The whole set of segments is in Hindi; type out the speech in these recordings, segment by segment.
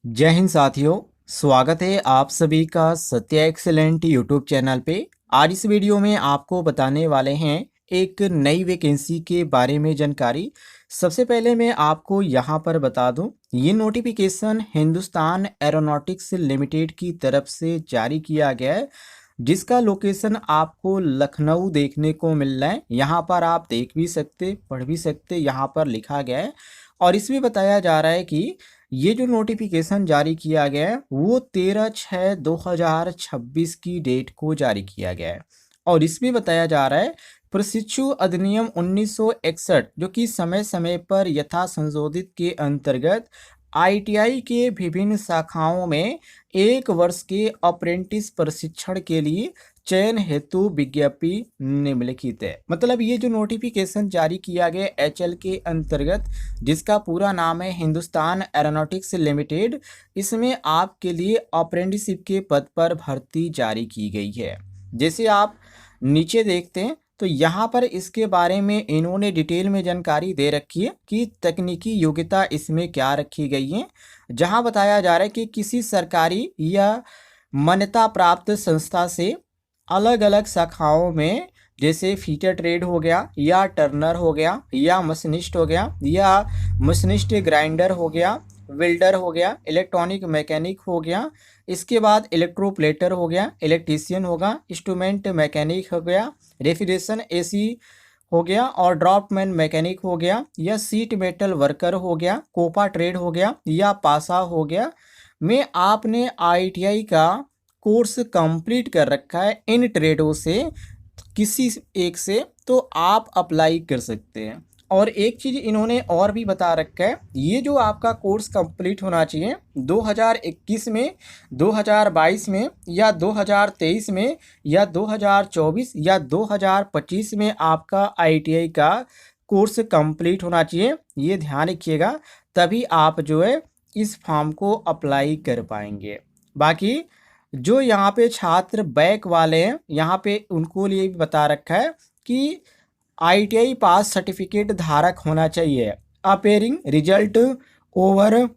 जय हिंद साथियों। स्वागत है आप सभी का सत्य एक्सेलेंट यूट्यूब चैनल पे। आज इस वीडियो में आपको बताने वाले हैं एक नई वैकेंसी के बारे में जानकारी। सबसे पहले मैं आपको यहाँ पर बता दूं, ये नोटिफिकेशन हिंदुस्तान एरोनॉटिक्स लिमिटेड की तरफ से जारी किया गया है, जिसका लोकेशन आपको लखनऊ देखने को मिल रहा है। यहाँ पर आप देख भी सकते, पढ़ भी सकते, यहाँ पर लिखा गया है। और इसमें बताया जा रहा है कि ये जो नोटिफिकेशन जारी किया गया है वो 13/6/2026 की डेट को जारी किया गया है। और इसमें बताया जा रहा है प्रशिक्षु अधिनियम 1961 जो कि समय समय पर यथा संशोधित के अंतर्गत आईटीआई के विभिन्न शाखाओं में 1 वर्ष के अप्रेंटिस प्रशिक्षण के लिए चयन हेतु विज्ञप्ति निम्नलिखित है। मतलब ये जो नोटिफिकेशन जारी किया गया एचएल के अंतर्गत, जिसका पूरा नाम है हिंदुस्तान एरोनॉटिक्स लिमिटेड, इसमें आपके लिए अप्रेंटिसशिप के पद पर भर्ती जारी की गई है। जैसे आप नीचे देखते हैं तो यहाँ पर इसके बारे में इन्होंने डिटेल में जानकारी दे रखी है कि तकनीकी योग्यता इसमें क्या रखी गई है। जहाँ बताया जा रहा है कि किसी सरकारी या मान्यता प्राप्त संस्था से अलग अलग शाखाओं में, जैसे फीटर ट्रेड हो गया या टर्नर हो गया या मशीनिस्ट हो गया या मशीनिस्ट ग्राइंडर हो गया, वेल्डर हो गया, इलेक्ट्रॉनिक मैकेनिक हो गया, इसके बाद इलेक्ट्रोप्लेटर हो गया, इलेक्ट्रीशियन होगा, इंस्ट्रूमेंट मैकेनिक हो गया, रेफ्रिजरेशन एसी हो गया और ड्राफ्टमैन मैकेनिक हो गया या सीट मेटल वर्कर हो गया, कोपा ट्रेड हो गया या पासा हो गया में आपने आईटीआई का कोर्स कंप्लीट कर रखा है इन ट्रेडों से किसी एक से, तो आप अप्लाई कर सकते हैं। और एक चीज़ इन्होंने और भी बता रखा है, ये जो आपका कोर्स कंप्लीट होना चाहिए 2021 में, 2022 में या 2023 में या 2024 या 2025 में आपका आईटीआई का कोर्स कंप्लीट होना चाहिए। ये ध्यान रखिएगा, तभी आप जो है इस फॉर्म को अप्लाई कर पाएंगे। बाकी जो यहाँ पे छात्र बैक वाले हैं, यहाँ पे उनको लिए भी बता रखा है कि आईटीआई पास सर्टिफिकेट धारक होना चाहिए। अपेयरिंग रिजल्ट ओवर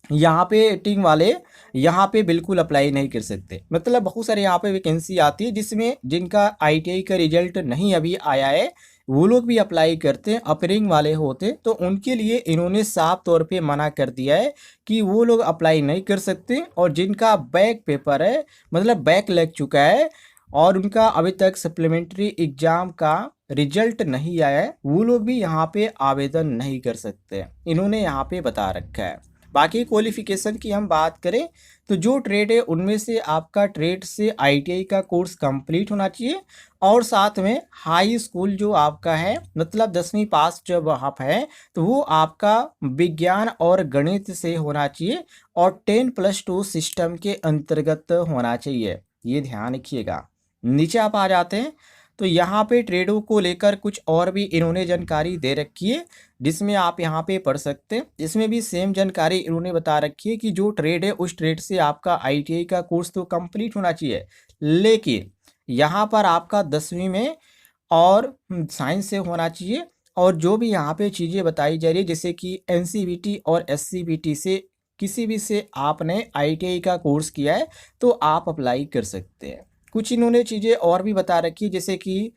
यहाँ पे एटिंग वाले यहाँ पे बिल्कुल अप्लाई नहीं कर सकते। मतलब बहुत सारे यहाँ पे वैकेंसी आती है जिसमें जिनका आईटीआई का रिजल्ट नहीं अभी आया है, वो लोग भी अप्लाई करते हैं, अपेयरिंग वाले होते, तो उनके लिए इन्होंने साफ तौर पे मना कर दिया है कि वो लोग अप्लाई नहीं कर सकते। और जिनका बैक पेपर है, मतलब बैक लग चुका है और उनका अभी तक सप्लीमेंट्री एग्जाम का रिजल्ट नहीं आया है, वो लोग भी यहाँ पे आवेदन नहीं कर सकते, इन्होंने यहाँ पे बता रखा है। बाकी क्वालिफिकेशन की हम बात करें तो जो ट्रेड है उनमें से आपका ट्रेड से आईटीआई का कोर्स कंप्लीट होना चाहिए और साथ में हाई स्कूल जो आपका है, मतलब 10वीं पास जब आप है तो वो आपका विज्ञान और गणित से होना चाहिए और 10+2 सिस्टम के अंतर्गत होना चाहिए। ये ध्यान रखिएगा। नीचे आप आ जाते हैं तो यहाँ पे ट्रेडों को लेकर कुछ और भी इन्होंने जानकारी दे रखी है, जिसमें आप यहाँ पे पढ़ सकते हैं। इसमें भी सेम जानकारी इन्होंने बता रखी है कि जो ट्रेड है उस ट्रेड से आपका आईटीआई का कोर्स तो कंप्लीट होना चाहिए, लेकिन यहाँ पर आपका 10वीं में और साइंस से होना चाहिए। और जो भी यहाँ पे चीज़ें बताई जा रही है, जैसे कि एनसीवीटी और एससीबीटी से किसी भी से आपने आईटीआई का कोर्स किया है तो आप अप्लाई कर सकते हैं। कुछ इन्होंने चीज़ें और भी बता रखी, जैसे कि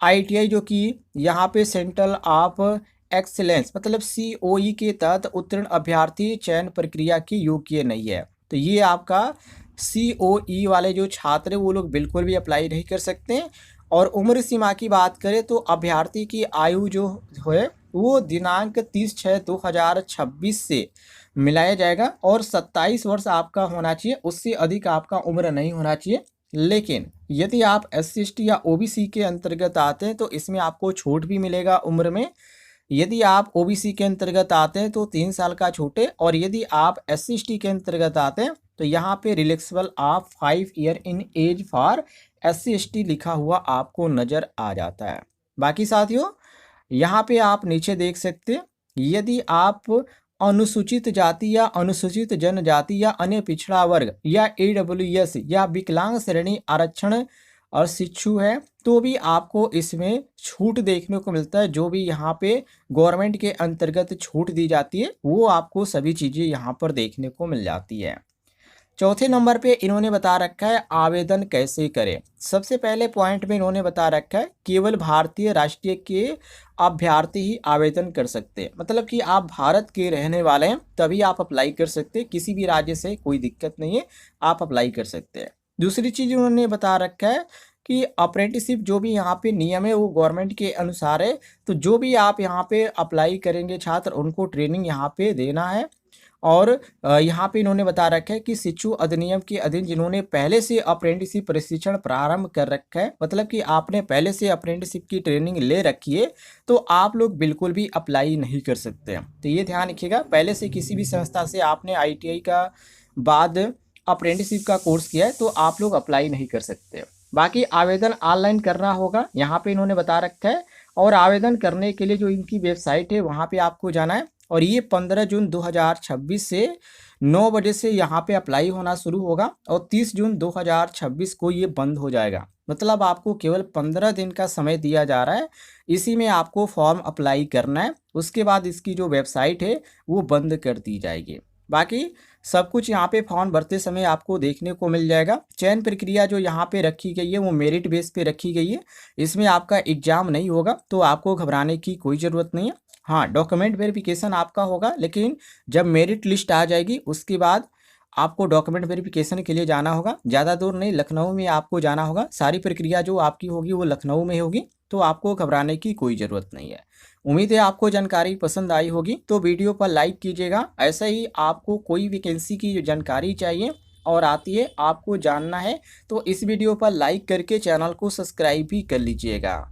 आईटीआई जो कि यहाँ पे सेंट्रल ऑफ एक्सीलेंस मतलब सीओई के तहत उत्तीर्ण अभ्यर्थी चयन प्रक्रिया के योग्य नहीं है। तो ये आपका सीओई वाले जो छात्र हैं वो लोग बिल्कुल भी अप्लाई नहीं कर सकते। और उम्र सीमा की बात करें तो अभ्यर्थी की आयु जो है वो दिनांक 30/6/2026 से मिलाया जाएगा और 27 वर्ष आपका होना चाहिए, उससे अधिक आपका उम्र नहीं होना चाहिए। लेकिन यदि आप एससी एसटी या ओबीसी के अंतर्गत आते हैं तो इसमें आपको छूट भी मिलेगा उम्र में। यदि आप ओबीसी के अंतर्गत आते हैं तो 3 साल का छूट है, और यदि आप एससी एसटी के अंतर्गत आते हैं तो यहाँ पे relaxable of 5 year in age for SC ST लिखा हुआ आपको नज़र आ जाता है। बाकी साथियों यहाँ पे आप नीचे देख सकते हैं, यदि आप अनुसूचित जाति या अनुसूचित जनजाति या अन्य पिछड़ा वर्ग या ईडब्ल्यूएस या विकलांग श्रेणी आरक्षण और शिक्षु है तो भी आपको इसमें छूट देखने को मिलता है। जो भी यहाँ पे गवर्नमेंट के अंतर्गत छूट दी जाती है वो आपको सभी चीज़ें यहाँ पर देखने को मिल जाती है। चौथे नंबर पे इन्होंने बता रखा है आवेदन कैसे करें। सबसे पहले पॉइंट में इन्होंने बता रखा है केवल भारतीय राष्ट्रीय के अभ्यर्थी ही आवेदन कर सकते हैं। मतलब कि आप भारत के रहने वाले हैं तभी आप अप्लाई कर सकते हैं, किसी भी राज्य से कोई दिक्कत नहीं है, आप अप्लाई कर सकते हैं। दूसरी चीज़ उन्होंने बता रखा है कि अप्रेंटिसशिप जो भी यहाँ पे नियम है वो गवर्नमेंट के अनुसार है। तो जो भी आप यहाँ पे अप्लाई करेंगे छात्र उनको ट्रेनिंग यहाँ पे देना है। और यहाँ पे इन्होंने बता रखा है कि शिशु अधिनियम के अधीन जिन्होंने पहले से अप्रेंटिसशिप प्रशिक्षण प्रारंभ कर रखा है, मतलब कि आपने पहले से अप्रेंटिसशिप की ट्रेनिंग ले रखी है, तो आप लोग बिल्कुल भी अप्लाई नहीं कर सकते हैं। तो ये ध्यान रखिएगा, पहले से किसी भी संस्था से आपने ITI का बाद अप्रेंटिसशिप का कोर्स किया है तो आप लोग अप्लाई नहीं कर सकते। बाकी आवेदन ऑनलाइन करना होगा, यहाँ पे इन्होंने बता रखा है। और आवेदन करने के लिए जो इनकी वेबसाइट है वहाँ पे आपको जाना है। और ये 15 जून 2026 से 9 बजे से यहाँ पे अप्लाई होना शुरू होगा और 30 जून 2026 को ये बंद हो जाएगा। मतलब आपको केवल 15 दिन का समय दिया जा रहा है, इसी में आपको फॉर्म अप्लाई करना है। उसके बाद इसकी जो वेबसाइट है वो बंद कर दी जाएगी। बाकी सब कुछ यहाँ पे फॉर्म भरते समय आपको देखने को मिल जाएगा। चयन प्रक्रिया जो यहाँ पे रखी गई है वो मेरिट बेस पे रखी गई है, इसमें आपका एग्जाम नहीं होगा, तो आपको घबराने की कोई ज़रूरत नहीं है। हाँ, डॉक्यूमेंट वेरिफिकेशन आपका होगा, लेकिन जब मेरिट लिस्ट आ जाएगी उसके बाद आपको डॉक्यूमेंट वेरिफिकेशन के लिए जाना होगा। ज़्यादा दूर नहीं, लखनऊ में आपको जाना होगा। सारी प्रक्रिया जो आपकी होगी वो लखनऊ में होगी, तो आपको घबराने की कोई ज़रूरत नहीं है। उम्मीद है आपको जानकारी पसंद आई होगी, तो वीडियो पर लाइक कीजिएगा। ऐसे ही आपको कोई वैकेंसी की जो जानकारी चाहिए और आती है आपको जानना है तो इस वीडियो पर लाइक करके चैनल को सब्सक्राइब भी कर लीजिएगा।